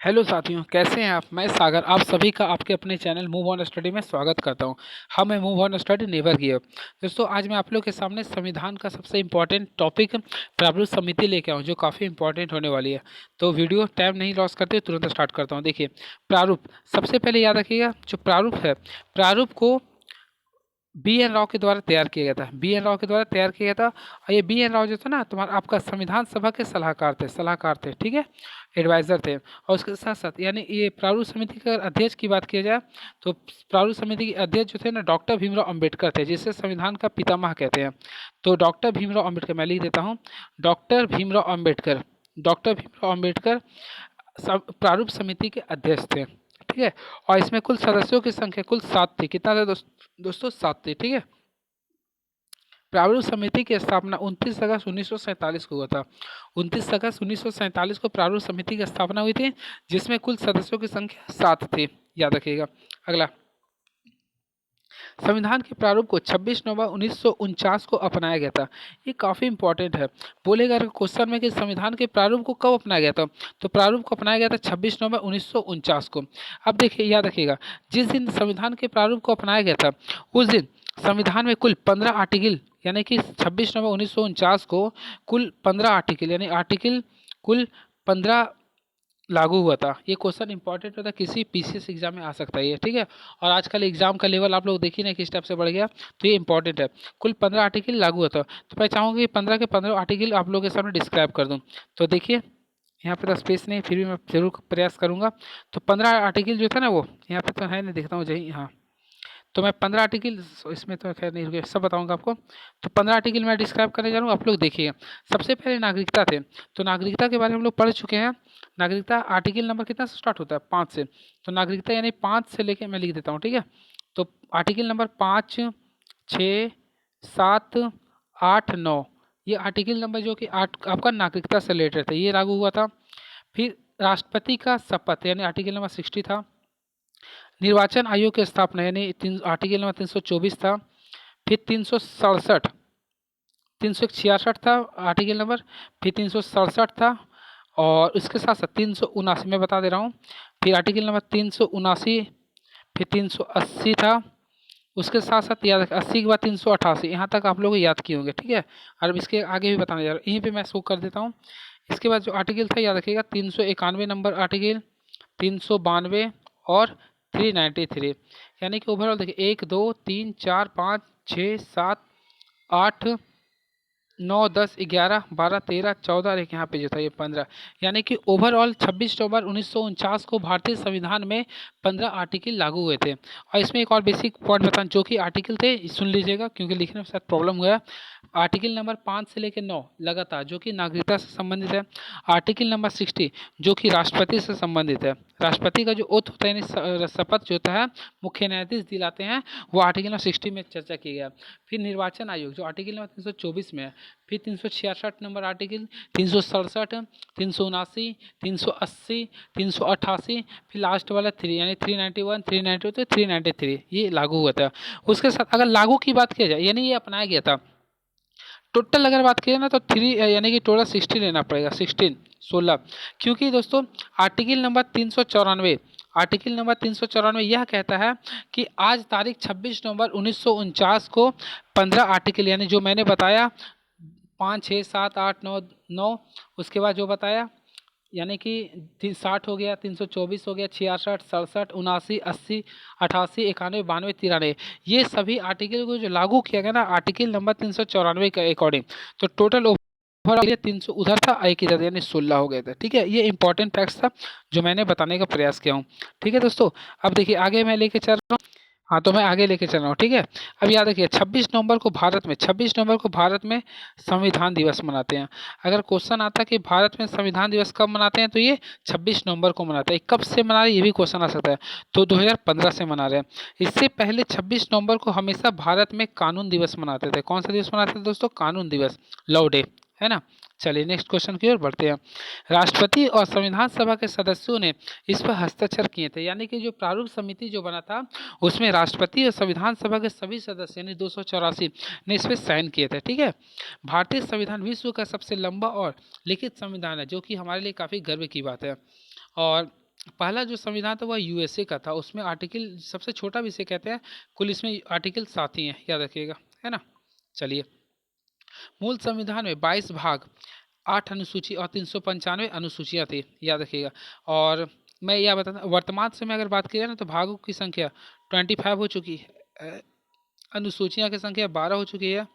Hello साथियों, कैसे हैं आप। मैं सागर आप सभी का आपके अपने चैनल मूव ऑन स्टडी में स्वागत करता हूं। हम है move on study never give. दोस्तों, आज मैं आप लोग के सामने संविधान का सबसे इम्पोर्टेंट टॉपिक प्रारूप समिति लेके आऊँ, जो काफ़ी इंपॉर्टेंट होने वाली है। तो वीडियो टाइम नहीं लॉस करते, तुरंत स्टार्ट करता हूँ। देखिए, प्रारूप सबसे पहले याद रखिएगा, जो प्रारूप है, प्रारूप को बी.एन. राव के द्वारा तैयार किया गया था। बी.एन. राव के द्वारा तैयार किया गया था। और ये बी.एन. राव जो था ना, तुम्हारा आपका संविधान सभा के सलाहकार थे, ठीक है, एडवाइजर थे। और उसके साथ साथ यानी ये प्रारूप समिति का अध्यक्ष की बात किया जाए तो प्रारूप समिति के अध्यक्ष जो थे ना, डॉक्टर भीमराव अंबेडकर थे, जिसे संविधान का पितामह कहते हैं। तो डॉक्टर भीमराव अंबेडकर, मैं लिख देता हूँ, डॉक्टर भीमराव अंबेडकर, डॉक्टर भीमराव अंबेडकर प्रारूप समिति के अध्यक्ष थे, ठीक है। और इसमें कुल सदस्यों की संख्या कुल 7 थी। कितना था दोस्तों? 7 थी, ठीक है। प्रारूप समिति की स्थापना 29 अगस्त 1947 को हुआ था। 29 अगस्त 1947 को प्रारूप समिति की स्थापना हुई थी, जिसमें कुल सदस्यों की संख्या 7 थी, याद रखिएगा। अगला, संविधान के प्रारूप को 26 नवंबर 1949 को अपनाया गया था। ये काफ़ी इंपॉर्टेंट है। बोलेगा अगर क्वेश्चन में कि संविधान के प्रारूप को कब अपनाया गया था, तो प्रारूप को अपनाया गया था 26 नवंबर 1949 को। अब देखिए, याद रखिएगा, जिस दिन संविधान के प्रारूप को अपनाया गया था, उस दिन संविधान में कुल 15 आर्टिकल, यानी कि 26 नवंबर 1949 को कुल 15 आर्टिकल, यानी आर्टिकल कुल 15 लागू हुआ था। ये क्वेश्चन इंपॉर्टेंट होता है, किसी पीसीएस एग्जाम में आ सकता है ये, ठीक है। और आजकल एग्जाम का लेवल आप लोग देखिए ना किस टाइप से बढ़ गया, तो ये इंपॉर्टेंट है। कुल 15 आर्टिकल लागू हुआ था। तो मैं चाहूँगा कि 15 के 15 आर्टिकल आप लोगों के सामने डिस्क्राइब कर दूँ। तो देखिए, यहाँ पे तो स्पेस नहीं, फिर भी मैं जरूर प्रयास करूँगा। तो 15 आर्टिकल जो था ना, वो यहाँ पे तो है नहीं, देखता हूँ जही, हाँ। तो मैं 15 आर्टिकल, इसमें तो खैर नहीं रुके, सब बताऊंगा आपको। तो 15 आर्टिकल मैं डिस्क्राइब करने जा रहा हूँ, आप लोग देखिए। सबसे पहले नागरिकता थे। तो नागरिकता के बारे में हम लोग पढ़ चुके हैं। नागरिकता आर्टिकल नंबर कितना से स्टार्ट होता है? 5 से। तो नागरिकता यानी 5 से लेके मैं लिख देता हूँ, ठीक है। तो आर्टिकल नंबर 5, 6, 7, 8, 9, ये आर्टिकल नंबर जो कि आपका नागरिकता से रिलेटेड था, ये लागू हुआ था। फिर राष्ट्रपति का शपथ यानी आर्टिकल नंबर 60 था। निर्वाचन आयोग की स्थापना यानी आर्टिकल नंबर 324 था। फिर 367, 366 था आर्टिकल नंबर, फिर 367 था। और उसके साथ साथ 379 मैं बता दे रहा हूँ। फिर आर्टिकल नंबर 379, फिर 380 था। उसके साथ साथ याद रखें 80 के बाद 388, यहाँ तक आप लोग याद किए होंगे, ठीक है। और अब इसके आगे भी बताने जा रहा हूँ, यहीं पे मैं शो कर देता हूँ। इसके बाद जो आर्टिकल था, याद रखिएगा, 391 नंबर आर्टिकल, 392 और 393। यानी कि ओवरऑल देखिए, 1 2 3 4 5 6 7 8 9 10 11 12 13 14 और एक यहाँ पे जो था ये 15। यानी कि ओवरऑल 26 नवंबर 1949 को भारतीय संविधान में 15 आर्टिकल लागू हुए थे। और इसमें एक और बेसिक पॉइंट बताएं, जो कि आर्टिकल थे, सुन लीजिएगा क्योंकि लिखने में शायद प्रॉब्लम हुआ है। आर्टिकल नंबर 5 से लेकर 9 लगातार, जो कि नागरिकता से संबंधित है। आर्टिकल नंबर 60 जो कि राष्ट्रपति से संबंधित है। राष्ट्रपति का जो ओथ होता है यानी शपथ जो होता है, मुख्य न्यायाधीश दिलाते हैं, वो आर्टिकल नंबर 60 में चर्चा की गया। फिर निर्वाचन आयोग जो आर्टिकल नंबर 324 में है। फिर 366 नंबर आर्टिकल, 367, 379, 380, 388, फिर लास्ट वाला 3 यानी 391, 392 तो 393 ये लागू हुआ था। उसके साथ अगर लागू की बात किया जाए, यानी ये अपनाया गया था। टोटल अगर बात करें ना, तो 3 यानी कि टोटल 16 लेना पड़ेगा, 16 क्योंकि दोस्तों आर्टिकल नंबर 394, आर्टिकल नंबर 394 यह कहता है कि आज तारीख 26 नवंबर 1949 को 15 आर्टिकल, यानी जो मैंने बताया 5 6 7 8 9 9, उसके बाद जो बताया यानी कि 60 हो गया, 324 हो गया, 66 67 79 80 88 91 92 93, ये सभी आर्टिकल को जो लागू किया गया ना आर्टिकल नंबर 394 के अकॉर्डिंग, तो टोटल ओवरऑल 300 उधर था, एक इधर, यानी 16 हो गए थे, ठीक है। ये इंपॉर्टेंट फैक्ट्स था जो मैंने बताने का प्रयास किया हूँ, ठीक है दोस्तों। अब देखिए आगे मैं लेके चल रहा हूँ। हाँ, तो मैं आगे लेके चल रहा हूँ, ठीक है। अब याद रखिए 26 नवंबर को भारत में संविधान दिवस मनाते हैं। अगर क्वेश्चन आता है कि भारत में संविधान दिवस कब मनाते हैं, तो ये 26 नवंबर को मनाते हैं। कब से मना रहे हैं ये भी क्वेश्चन आ सकता है, तो 2015 से मना रहे हैं। इससे पहले 26 नवंबर को हमेशा भारत में कानून दिवस मनाते थे। कौन सा दिवस मनाते थे दोस्तों? कानून दिवस, लॉ डे, है ना। चलिए नेक्स्ट क्वेश्चन की ओर बढ़ते हैं। राष्ट्रपति और संविधान सभा के सदस्यों ने इस पर हस्ताक्षर किए थे, यानी कि जो प्रारूप समिति जो बना था, उसमें राष्ट्रपति और संविधान सभा के सभी सदस्य यानी 284 ने इस पर साइन किए थे, ठीक है। भारतीय संविधान विश्व का सबसे लंबा और लिखित संविधान है, जो कि हमारे लिए काफ़ी गर्व की बात है। और पहला जो संविधान था वह यूएसए का था, उसमें आर्टिकल सबसे छोटा भी इसे कहते हैं, कुल इसमें आर्टिकल 7 ही हैं, याद रखिएगा, है ना। चलिए, मूल संविधान में 22 भाग, 8 अनुसूची और 395 अनुसूचियाँ थी, याद रखिएगा। और मैं यह बताता, वर्तमान समय अगर बात की जाए ना तो भागों की संख्या 25 हो चुकी है, अनुसूचियाँ की संख्या 12 हो चुकी है,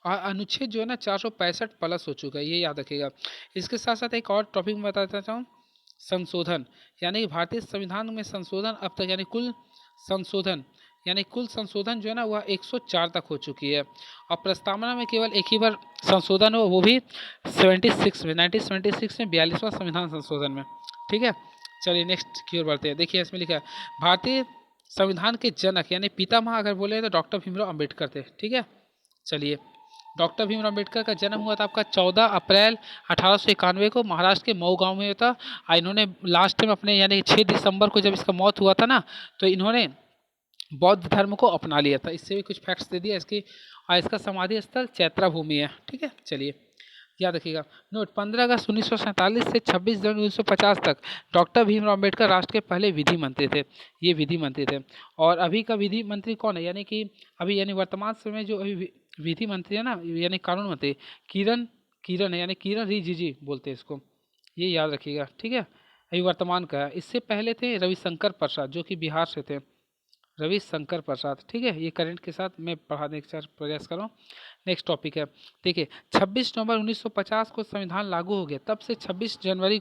और अनुच्छेद जो है ना 465 प्लस हो चुका है, ये याद रखिएगा। इसके साथ साथ एक और टॉपिक में बता देता हूँ, संशोधन, यानी कि भारतीय संविधान में संशोधन अब तक यानी कुल संशोधन जो है ना वह 104 तक हो चुकी है, और प्रस्तावना में केवल एक ही बार संशोधन हो, वो भी 76 में 1976 में 42वां संविधान संशोधन में। ठीक है, चलिए नेक्स्ट की ओर बढ़ते हैं। देखिए इसमें लिखा है, भारतीय संविधान के जनक यानी पितामह अगर बोले तो डॉक्टर भीमराव अम्बेडकर थे। ठीक है, चलिए, डॉक्टर भीमराव अम्बेडकर का जन्म हुआ था आपका 14 अप्रैल 1891 को महाराष्ट्र के मऊ गांव में हुआ था। इन्होंने लास्ट में अपने यानी 6 दिसंबर को जब इसका मौत हुआ था ना, तो इन्होंने बौद्ध धर्म को अपना लिया था। इससे भी कुछ फैक्ट्स दे दिया इसकी। और इसका समाधि स्थल चैत्रा भूमि है। ठीक है, चलिए याद रखिएगा। नोट, 15 अगस्त 1947 से 26 जनवरी 1950 तक डॉक्टर भीमराव अम्बेडकर राष्ट्र के पहले विधि मंत्री थे। ये विधि मंत्री थे। और अभी का विधि मंत्री कौन है, यानी कि अभी यानी वर्तमान समय में जो अभी विधि मंत्री है ना, यानी कानून मंत्री किरण किरण है, यानी किरण रिजिजू बोलते हैं इसको, ये याद रखिएगा। ठीक है, अभी वर्तमान का है। इससे पहले थे रविशंकर प्रसाद जो कि बिहार से थे, रविशंकर प्रसाद। ठीक है, ये करंट के साथ मैं पढ़ाने का प्रयास कर रहा हूँ। नेक्स्ट टॉपिक है, देखिए 26 नवंबर 1950 को संविधान लागू हो गया, तब से 26 जनवरी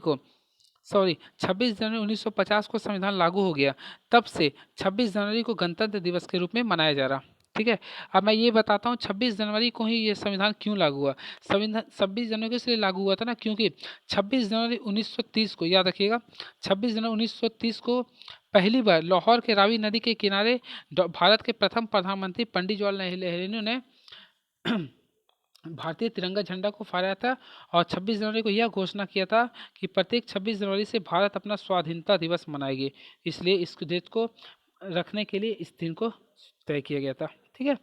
1950 को संविधान लागू हो गया, तब से 26 जनवरी को गणतंत्र दिवस के रूप में मनाया जा रहा। ठीक है, अब मैं ये बताता हूँ 26 जनवरी को ही ये संविधान क्यों लागू हुआ। संविधान 26 जनवरी को इसलिए लागू हुआ था ना, क्योंकि 26 जनवरी 1930 को, याद रखिएगा, 26 जनवरी 1930 को पहली बार लाहौर के रावी नदी के किनारे भारत के प्रथम प्रधानमंत्री पंडित जवाहरलाल नेहरू ने भारतीय तिरंगा झंडा को फहराया था। और 26 जनवरी को यह घोषणा किया था कि प्रत्येक 26 जनवरी से भारत अपना स्वाधीनता दिवस मनाएगी। इसलिए इस डेट को रखने के लिए इस दिन को तय किया गया था। ठीक है,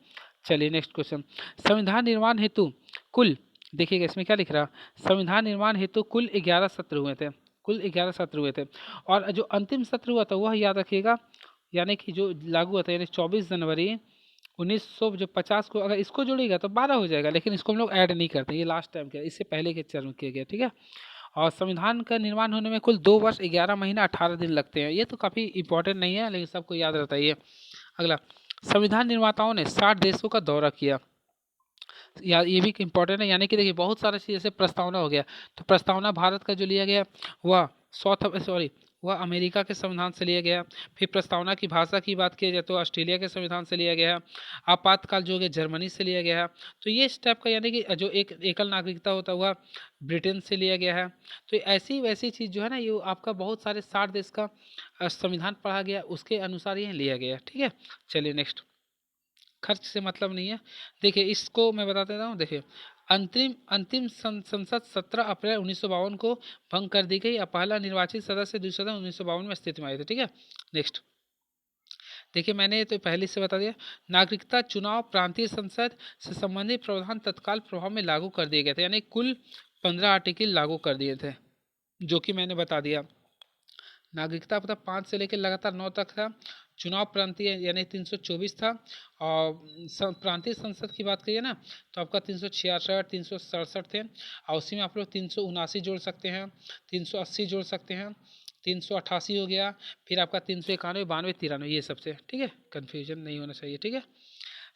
चलिए नेक्स्ट क्वेश्चन, संविधान निर्माण हेतु कुल, देखिएगा इसमें क्या लिख रहा, संविधान निर्माण हेतु कुल 11 सत्र हुए थे, कुल 11 सत्र हुए थे। और जो अंतिम सत्र हुआ था वह याद रखिएगा, यानी कि जो लागू हुआ था यानी 24 जनवरी 1950 को, अगर इसको जोड़ेगा तो 12 हो जाएगा, लेकिन इसको हम लोग ऐड नहीं करते, ये लास्ट टाइम किया, इससे पहले के चरण किया गया। ठीक है, और संविधान का निर्माण होने में कुल 2 वर्ष 11 महीना 18 दिन लगते हैं। ये तो काफ़ी इंपॉर्टेंट नहीं है, लेकिन सबको याद रहता है ये। अगला, संविधान निर्माताओं ने 60 देशों का दौरा किया, या ये भी इम्पोर्टेंट है, यानी कि देखिए बहुत सारा चीज़ जैसे प्रस्तावना हो गया, तो प्रस्तावना भारत का जो लिया गया वह वह अमेरिका के संविधान से लिया गया। फिर प्रस्तावना की भाषा की बात की जाए तो ऑस्ट्रेलिया के संविधान से लिया गया है। आपातकाल जो है जर्मनी से लिया गया है। तो ये इस टाइप का, यानी कि जो एक एकल नागरिकता होता हुआ ब्रिटेन से लिया गया है। तो ऐसी वैसी चीज़ जो है ना, ये आपका बहुत सारे 60 देश का संविधान पढ़ा गया, उसके अनुसार ये लिया गया। ठीक है, चलिए नेक्स्ट, खर्च से मतलब नहीं है। देखिए इसको मैं बता देता हूँ, देखिए अंतरिम अंतिम संसद 17 अप्रैल 1952 को भंग कर दी गई। पहला निर्वाचित सदस्य दूसरा सदन 1952 में अस्तित्व में आए थे। ठीक है, नेक्स्ट, देखिए मैंने तो पहले से बता दिया, नागरिकता चुनाव प्रांतीय संसद से संबंधित प्रावधान तत्काल प्रभाव में लागू कर दिए गए थे, यानी कुल 15 आर्टिकल लागू कर दिए थे, जो कि मैंने बता दिया। नागरिकता पता 5 से लेकर लगातार 9 तक था। चुनाव प्रांतीय यानी 324 था। और प्रांतीय संसद की बात करिए ना, तो आपका 366 367 थे। और उसी में आप लोग 379 जोड़ सकते हैं, 380 जोड़ सकते हैं, 388 हो गया, फिर आपका 391 92 93, ये सबसे। ठीक है, कन्फ्यूजन नहीं होना चाहिए। ठीक है,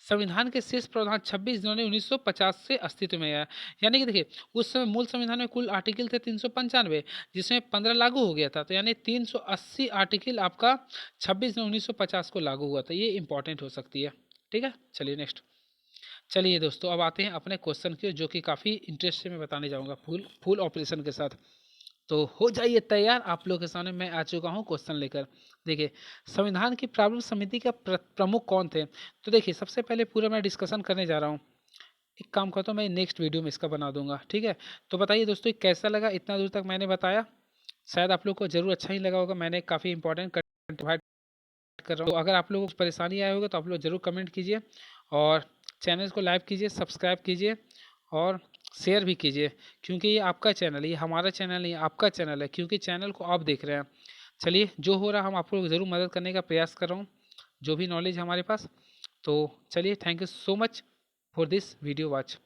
संविधान के शेष प्रावधान 26 जनवरी 1950 से अस्तित्व में आया। यानी कि देखिए उस समय मूल संविधान में कुल आर्टिकल थे 395, जिसमें 15 लागू हो गया था, तो यानी 380 आर्टिकल आपका 26 जनवरी 1950 को लागू हुआ था। ये इंपॉर्टेंट हो सकती है। ठीक है, चलिए नेक्स्ट, चलिए दोस्तों अब आते हैं अपने क्वेश्चन की, जो कि काफ़ी इंटरेस्ट से मैं बताने जाऊँगा फुल ऑपरेशन के साथ। तो हो जाइए तैयार, आप लोगों के सामने मैं आ चुका हूँ क्वेश्चन लेकर। देखिए संविधान की प्रारूप समिति का प्रमुख कौन थे, तो देखिए सबसे पहले पूरा मैं डिस्कशन करने जा रहा हूँ। एक काम करता हूँ, मैं नेक्स्ट वीडियो में इसका बना दूंगा। ठीक है, तो बताइए दोस्तों कैसा लगा, इतना दूर तक मैंने बताया, शायद आप लोग को जरूर अच्छा ही लगा होगा। मैंने काफ़ी इंपॉर्टेंट कंटेंट प्रोवाइड कर रहा हूँ। तो अगर आप लोगों को परेशानी आया होगा तो आप लोग जरूर कमेंट कीजिए, और चैनल को लाइक कीजिए, सब्सक्राइब कीजिए, और शेयर भी कीजिए, क्योंकि ये आपका चैनल है, ये हमारा चैनल नहीं, आपका चैनल है, क्योंकि चैनल को आप देख रहे हैं। चलिए, जो हो रहा हम आपको ज़रूर मदद करने का प्रयास कर रहा हूँ, जो भी नॉलेज है हमारे पास। तो चलिए, thank you so much for this video watch.